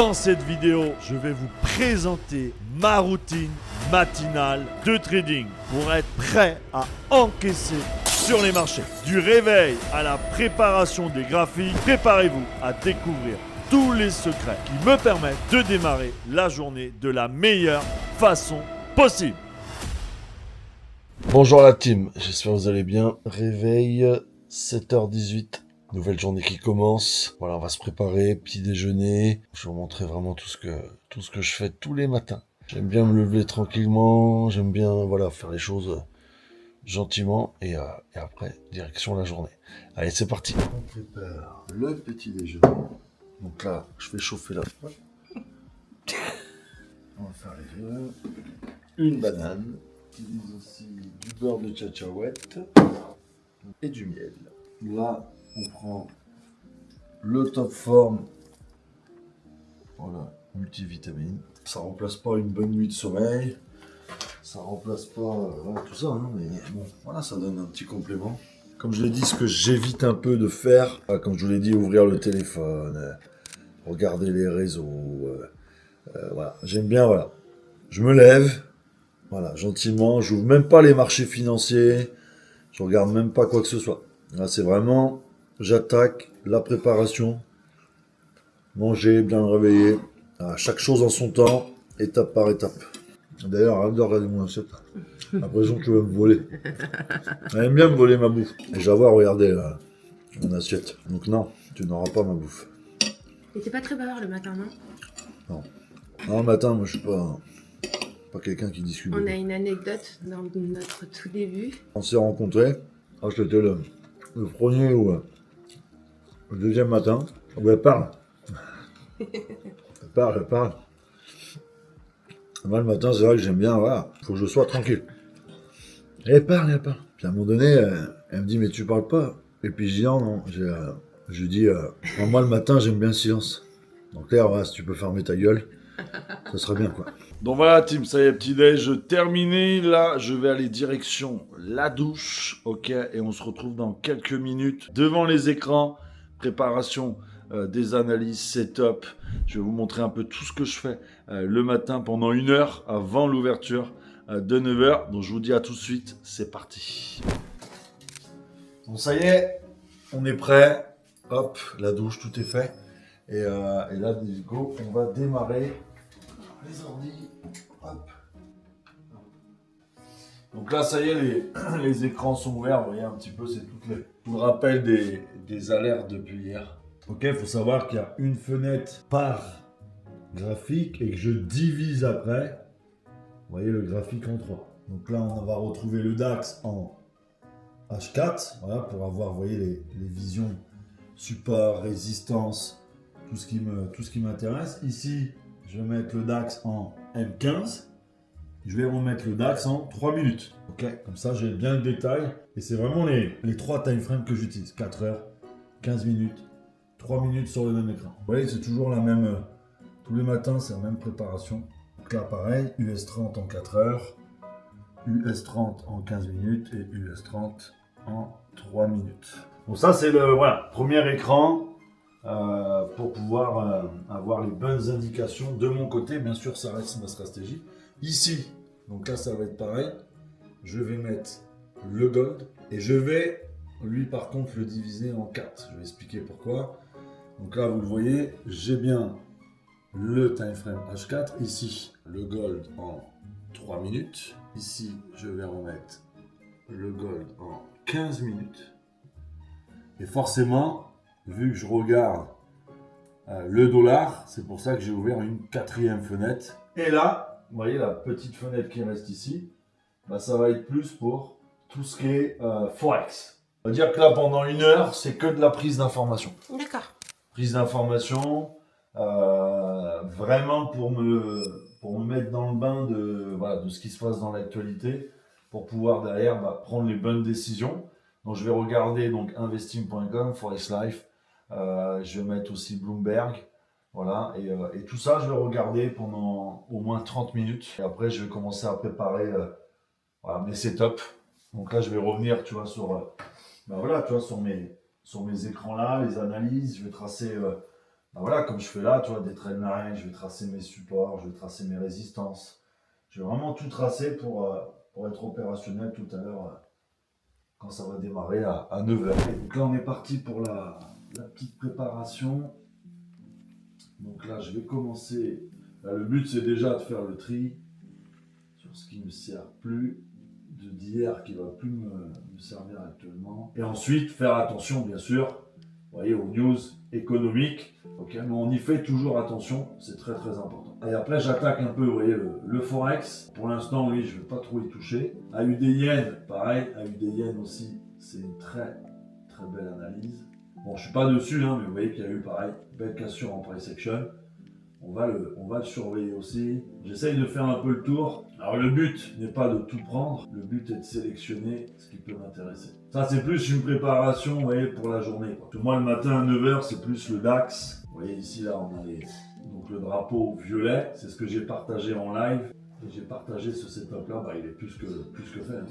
Dans cette vidéo, je vais vous présenter ma routine matinale de trading pour être prêt à encaisser sur les marchés. Du réveil à la préparation des graphiques, préparez-vous à découvrir tous les secrets qui me permettent de démarrer la journée de la meilleure façon possible. Bonjour la team, j'espère que vous allez bien. Réveil, 7h18, nouvelle journée qui commence. Voilà, on va se préparer, petit déjeuner. Je vais vous montrer vraiment tout ce que je fais tous les matins. J'aime bien me lever tranquillement, j'aime bien faire les choses gentiment et après, direction la journée. Allez, c'est parti. On prépare le petit déjeuner. Donc là, je fais chauffer la poêle. On va faire les œufs, une banane. J'utilise aussi du beurre de cacahuète et du miel. Là, on prend le top form, voilà, multivitamine. Ça remplace pas une bonne nuit de sommeil, ça remplace pas tout ça, hein, mais bon, voilà, ça donne un petit complément. Comme je l'ai dit, ce que j'évite un peu de faire, comme je vous l'ai dit, ouvrir le téléphone, regarder les réseaux, voilà, j'aime bien, voilà, je me lève. Voilà, gentiment, j'ouvre même pas les marchés financiers, je regarde même pas quoi que ce soit. Là, c'est vraiment, j'attaque la préparation, manger, bien me réveiller, chaque chose en son temps, étape par étape. D'ailleurs, arrête de regarder mon assiette. J'ai l'impression que tu veux me voler. Elle aime bien me voler ma bouffe. Et je vais avoir regardé mon assiette. Donc non, tu n'auras pas ma bouffe. Et t'es pas très bavard le matin, non? Non. Non, le matin, moi, je suis pas quelqu'un qui discute. On a une anecdote dans notre tout début. On s'est rencontrés. C'était le premier ou le deuxième matin. Elle parle. Elle parle. Moi, le matin, c'est vrai que j'aime bien, voilà. Faut que je sois tranquille. Elle parle. Puis à un moment donné, elle me dit, mais tu parles pas. Et puis je dis, non. Je lui dis, moi, le matin, j'aime bien le silence. Donc là, voilà, si tu peux fermer ta gueule, ça serait bien, quoi. Donc voilà, team, ça y est, petit déj terminé. Là, je vais aller direction la douche, ok, et on se retrouve dans quelques minutes devant les écrans. Préparation des analyses, setup. Je vais vous montrer un peu tout ce que je fais le matin pendant 1 heure avant l'ouverture de 9h. Donc je vous dis à tout de suite, c'est parti. Bon, ça y est, on est prêt. Hop, la douche, tout est fait. Et là, go, on va démarrer. Les ordi, hop. Donc là, ça y est, les écrans sont ouverts. Vous voyez un petit peu, c'est tout le rappel des alertes depuis hier. Ok, il faut savoir qu'il y a une fenêtre par graphique et que je divise après. Vous voyez le graphique en 3. Donc là, on va retrouver le DAX en H4. Voilà, pour avoir, vous voyez, les visions support, résistance, tout ce qui m'intéresse. Ici, je vais mettre le DAX en M15. Je vais remettre le DAX en 3 minutes. Ok, comme ça j'ai bien le détail. Et c'est vraiment les 3 time frames que j'utilise. 4 heures, 15 minutes, 3 minutes sur le même écran. Vous voyez, c'est toujours la même. Tous les matins, c'est la même préparation. Donc là, pareil, US30 en 4 heures, US30 en 15 minutes et US30 en 3 minutes. Donc ça, c'est le premier écran. Pour pouvoir avoir les bonnes indications de mon côté. Bien sûr, ça reste ma stratégie. Ici, donc là, ça va être pareil. Je vais mettre le gold et je vais, lui, par contre, le diviser en 4. Je vais expliquer pourquoi. Donc là, vous le voyez, j'ai bien le time frame H4. Ici, le gold en 3 minutes. Ici, je vais remettre le gold en 15 minutes. Et forcément, vu que je regarde le dollar, c'est pour ça que j'ai ouvert une 4e fenêtre. Et là, vous voyez la petite fenêtre qui reste ici, ça va être plus pour tout ce qui est Forex. On va dire que là, pendant 1 heure, c'est que de la prise d'information. D'accord. Prise d'information, vraiment pour me mettre dans le bain de ce qui se passe dans l'actualité, pour pouvoir derrière prendre les bonnes décisions. Donc je vais regarder donc investing.com, Forex Life. Je vais mettre aussi Bloomberg, voilà, et tout ça, je vais regarder pendant au moins 30 minutes. Et après, je vais commencer à préparer mes setups. Donc là, je vais revenir, tu vois, sur mes écrans là, les analyses. Je vais tracer Ben voilà, comme je fais là, tu vois, des trendlines, je vais tracer mes supports, je vais tracer mes résistances. Je vais vraiment tout tracer pour être opérationnel tout à l'heure quand ça va démarrer à 9h. Donc là, on est parti pour la petite préparation. Donc là, je vais commencer. Là, le but, c'est déjà de faire le tri sur ce qui ne me sert plus d'hier, qui ne va plus me servir actuellement. Et ensuite, faire attention, bien sûr, vous voyez, aux news économiques. Okay, mais on y fait toujours attention, c'est très très important. Et après, j'attaque un peu, vous voyez, le Forex. Pour l'instant, oui, je ne vais pas trop y toucher. AUD Yen, pareil, AUD Yen aussi, c'est une très très belle analyse. Bon, je suis pas dessus, hein, mais vous voyez qu'il y a eu pareil, belle cassure en price action. On va le surveiller aussi. J'essaye de faire un peu le tour. Alors le but n'est pas de tout prendre, le but est de sélectionner ce qui peut m'intéresser. Ça c'est plus une préparation, vous voyez, pour la journée. Quoi. Moi le matin à 9h c'est plus le DAX. Vous voyez ici là on a donc le drapeau violet, c'est ce que j'ai partagé en live. Et j'ai partagé ce setup là, il est plus que fait. Hein.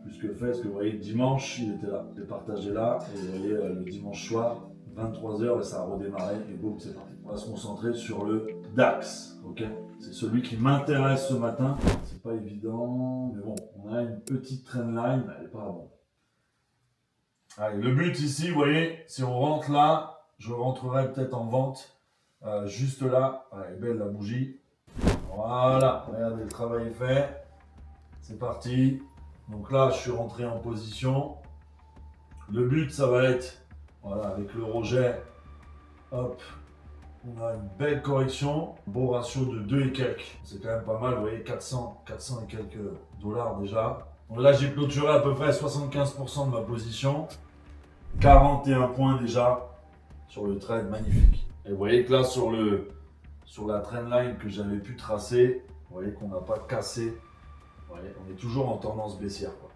Plus que fait, parce que vous voyez dimanche il était là. J'ai partagé là, et vous voyez le dimanche soir, 23h et ça a redémarré et boum c'est parti. On va se concentrer sur le DAX, ok? C'est celui qui m'intéresse ce matin. C'est pas évident, mais bon, on a une petite trendline, elle est pas bon. Allez, le but ici, vous voyez, si on rentre là, je rentrerai peut-être en vente, juste là. Elle est belle la bougie. Voilà, regardez, le travail est fait. C'est parti. Donc là, je suis rentré en position. Le but, ça va être, voilà, avec le rejet, hop, on a une belle correction, beau ratio de 2 et quelques. C'est quand même pas mal, vous voyez, 400 et quelques dollars déjà. Donc là, j'ai clôturé à peu près 75% de ma position. 41 points déjà sur le trade, magnifique. Et vous voyez que là, sur la trendline que j'avais pu tracer, vous voyez qu'on n'a pas cassé. Vous voyez, on est toujours en tendance baissière, quoi.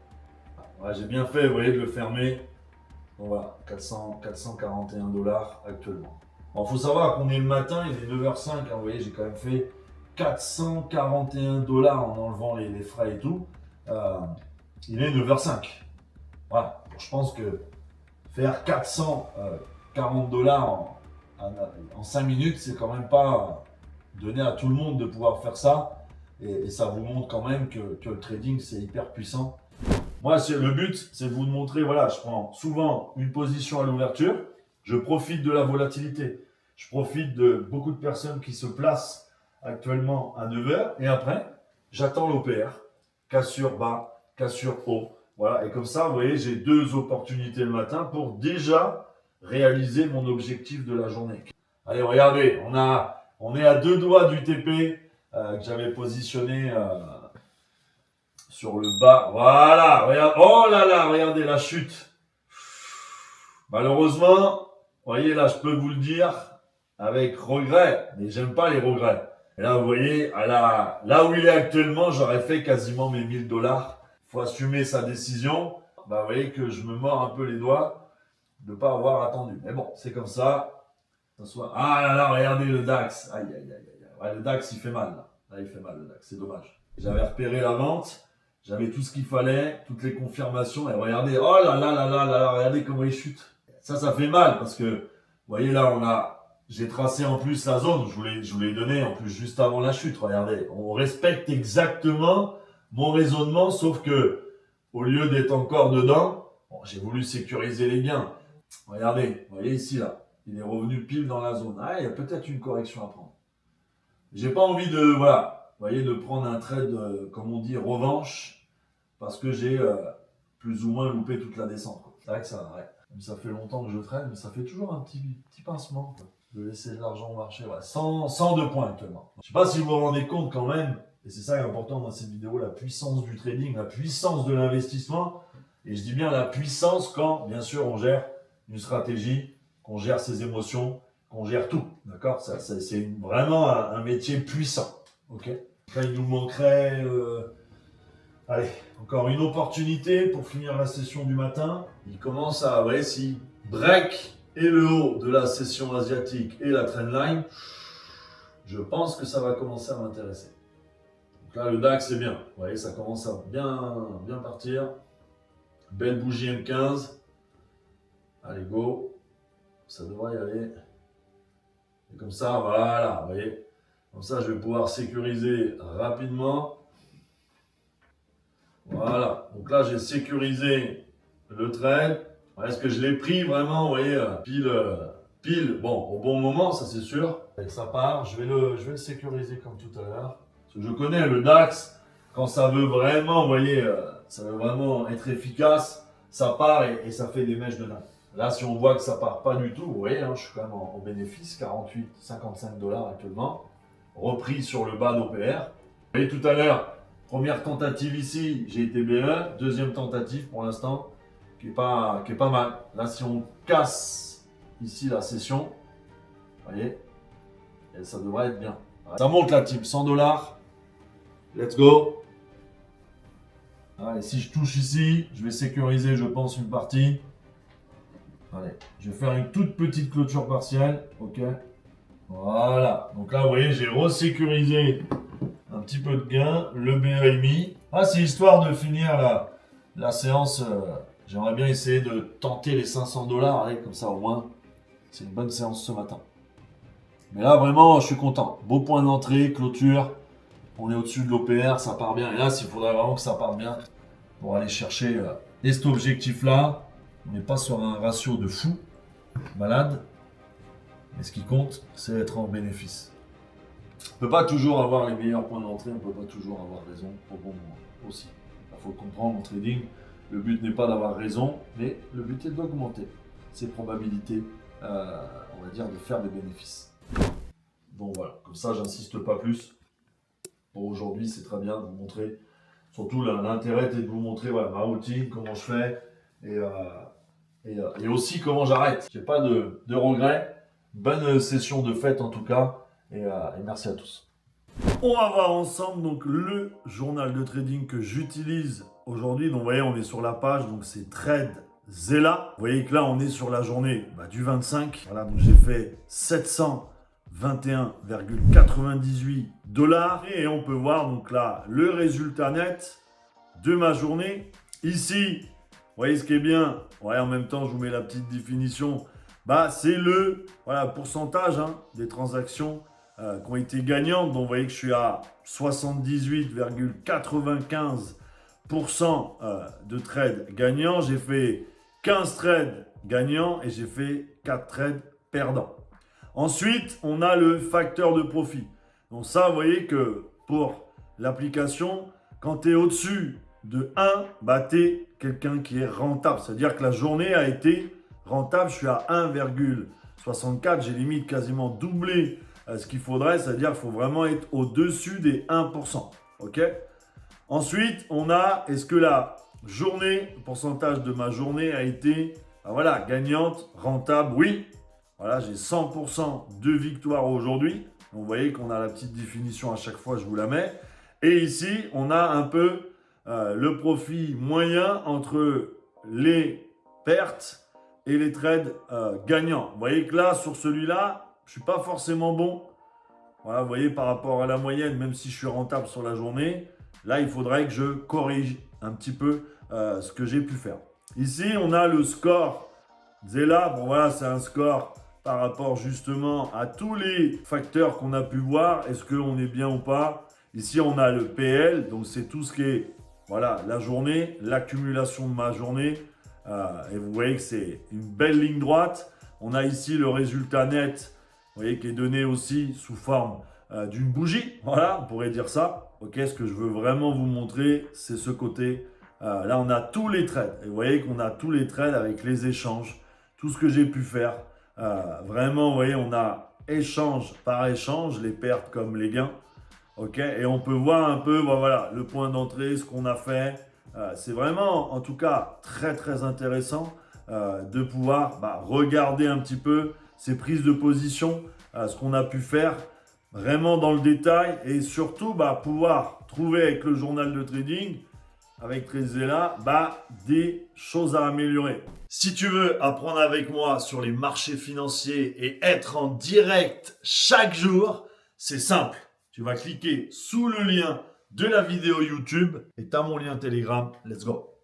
Voilà, j'ai bien fait, vous voyez, de le fermer. Donc voilà, 441 dollars actuellement. Il faut savoir qu'on est le matin, il est 9h05, hein, vous voyez, j'ai quand même fait 441 dollars en enlevant les frais et tout. Il est 9h05. Voilà, je pense que faire 440 dollars en 5 minutes, c'est quand même pas donné à tout le monde de pouvoir faire ça. Et ça vous montre quand même que le trading, c'est hyper puissant. Moi, le but, c'est de vous montrer, voilà, je prends souvent une position à l'ouverture, je profite de la volatilité, je profite de beaucoup de personnes qui se placent actuellement à 9h, et après, j'attends l'OPR, cassure bas, cassure haut, voilà, et comme ça, vous voyez, j'ai 2 opportunités le matin pour déjà réaliser mon objectif de la journée. Allez, regardez, on est à 2 doigts du TP que j'avais positionné sur le bas, voilà, regarde, oh là là, regardez la chute. Malheureusement, vous voyez là, je peux vous le dire avec regret, mais j'aime pas les regrets. Et là, vous voyez, là où il est actuellement, j'aurais fait quasiment mes 1000 dollars. Il faut assumer sa décision. Vous voyez que je me mords un peu les doigts de ne pas avoir attendu. Mais bon, c'est comme ça. Ah là là, regardez le DAX. Aïe, aïe, aïe, aïe. Ouais, le DAX, il fait mal là. Là, il fait mal le DAX, c'est dommage. J'avais repéré la vente. J'avais tout ce qu'il fallait, toutes les confirmations, et regardez, oh là là là là là, regardez comment il chute. Ça fait mal, parce que, vous voyez là, j'ai tracé en plus la zone, je vous l'ai donné en plus juste avant la chute, regardez. On respecte exactement mon raisonnement, sauf que, au lieu d'être encore dedans, j'ai voulu sécuriser les gains. Regardez, vous voyez ici là, il est revenu pile dans la zone. Ah, il y a peut-être une correction à prendre. J'ai pas envie de, voilà, vous voyez, de prendre un trade, comme on dit, revanche, parce que j'ai plus ou moins loupé toute la descente. C'est vrai que ça fait longtemps que je traîne, mais ça fait toujours un petit pincement, quoi, de laisser de l'argent au marché. Ouais. 102 points actuellement. Je sais pas si vous vous rendez compte quand même, et c'est ça qui est important dans cette vidéo, la puissance du trading, la puissance de l'investissement. Et je dis bien la puissance quand, bien sûr, on gère une stratégie, qu'on gère ses émotions, qu'on gère tout. D'accord? C'est vraiment un métier puissant. Ok? Là, il nous manquerait... Allez, encore une opportunité pour finir la session du matin. Il commence à, vous voyez, si break et le haut de la session asiatique et la trendline, je pense que ça va commencer à m'intéresser. Donc là, le DAX, c'est bien. Vous voyez, ça commence à bien partir. Belle bougie M15. Allez, go. Ça devrait y aller. Et comme ça, voilà, vous voyez. Comme ça, je vais pouvoir sécuriser rapidement. Voilà. Donc là, j'ai sécurisé le trade. Est-ce que je l'ai pris vraiment, vous voyez, pile, bon, au bon moment, ça c'est sûr. Et ça part, je vais le sécuriser comme tout à l'heure. Parce que je connais le DAX, quand ça veut vraiment, vous voyez, ça veut vraiment être efficace, ça part et ça fait des mèches de dingue. Là, si on voit que ça part pas du tout, vous voyez, hein, je suis quand même en bénéfice, 48,55 $ actuellement, repris sur le bas d'OPR. Vous voyez, tout à l'heure, première tentative ici, j'ai été BE, deuxième tentative pour l'instant, qui est pas mal. Là, si on casse ici la session, vous voyez, et ça devrait être bien. Ça monte la team, 100 $. Let's go. Allez, si je touche ici, je vais sécuriser, je pense, une partie. Allez, je vais faire une toute petite clôture partielle. Ok. Voilà. Donc là, vous voyez, j'ai resécurisé un petit peu de gain. Le BE est mis. Ah, c'est histoire de finir la séance. J'aimerais bien essayer de tenter les 500 $. Allez, comme ça, au moins, c'est une bonne séance ce matin. Mais là, vraiment, je suis content. Beau point d'entrée, clôture. On est au-dessus de l'OPR, ça part bien. Et là, il faudrait vraiment que ça parte bien pour aller chercher cet objectif-là. On n'est pas sur un ratio de fou, malade. Mais ce qui compte, c'est être en bénéfice. On ne peut pas toujours avoir les meilleurs points d'entrée, on ne peut pas toujours avoir raison au bon moment aussi. Il faut comprendre en trading, le but n'est pas d'avoir raison, mais le but est d'augmenter ses probabilités, on va dire, de faire des bénéfices. Bon voilà, comme ça, j'insiste pas plus. Pour aujourd'hui, c'est très bien de vous montrer, surtout l'intérêt est de vous montrer voilà, ma routine, comment je fais, et aussi comment j'arrête. J'ai pas de regrets. Bonne session de fête en tout cas, et merci à tous. On va voir ensemble donc le journal de trading que j'utilise aujourd'hui. Donc vous voyez, on est sur la page, donc c'est TradeZella. Vous voyez que là, on est sur la journée du 25. Voilà, donc j'ai fait 721,98 $. Et on peut voir donc là le résultat net de ma journée. Ici, vous voyez ce qui est bien. Ouais, en même temps, je vous mets la petite définition. C'est le pourcentage des transactions qui ont été gagnantes. Donc, vous voyez que je suis à 78,95% de trades gagnants. J'ai fait 15 trades gagnants et j'ai fait 4 trades perdants. Ensuite, on a le facteur de profit. Donc ça, vous voyez que pour l'application, quand tu es au-dessus de 1, tu es quelqu'un qui est rentable. C'est-à-dire que la journée a été rentable. Je suis à 1,64. J'ai limite quasiment doublé ce qu'il faudrait. C'est-à-dire qu'il faut vraiment être au-dessus des 1%. Ok ? Ensuite, on a, est-ce que la journée, le pourcentage de ma journée a été gagnante, rentable ? Oui. Voilà, j'ai 100% de victoire aujourd'hui. Donc, vous voyez qu'on a la petite définition à chaque fois, je vous la mets. Et ici, on a un peu le profit moyen entre les pertes et les trades gagnants. Vous voyez que là, sur celui-là, je ne suis pas forcément bon. Voilà, vous voyez, par rapport à la moyenne, même si je suis rentable sur la journée, là, il faudrait que je corrige un petit peu ce que j'ai pu faire. Ici, on a le score Zella. Bon, voilà, c'est un score par rapport justement à tous les facteurs qu'on a pu voir. Est-ce qu'on est bien ou pas? Ici, on a le PL, donc c'est tout ce qui est la journée, l'accumulation de ma journée. Et vous voyez que c'est une belle ligne droite. On a ici le résultat net, vous voyez, qui est donné aussi sous forme d'une bougie. Voilà, on pourrait dire ça. Ok, ce que je veux vraiment vous montrer, c'est ce côté. Là, on a tous les trades. Et vous voyez qu'on a tous les trades avec les échanges, tout ce que j'ai pu faire. Vraiment, vous voyez, on a échange par échange, les pertes comme les gains. Ok, et on peut voir un peu, le point d'entrée, ce qu'on a fait. C'est vraiment, en tout cas, très très intéressant de pouvoir regarder un petit peu ces prises de position, ce qu'on a pu faire vraiment dans le détail et surtout pouvoir trouver avec le journal de trading, avec TradeZella, des choses à améliorer. Si tu veux apprendre avec moi sur les marchés financiers et être en direct chaque jour, c'est simple. Tu vas cliquer sous le lien de la vidéo YouTube et tu as mon lien Telegram. Let's go!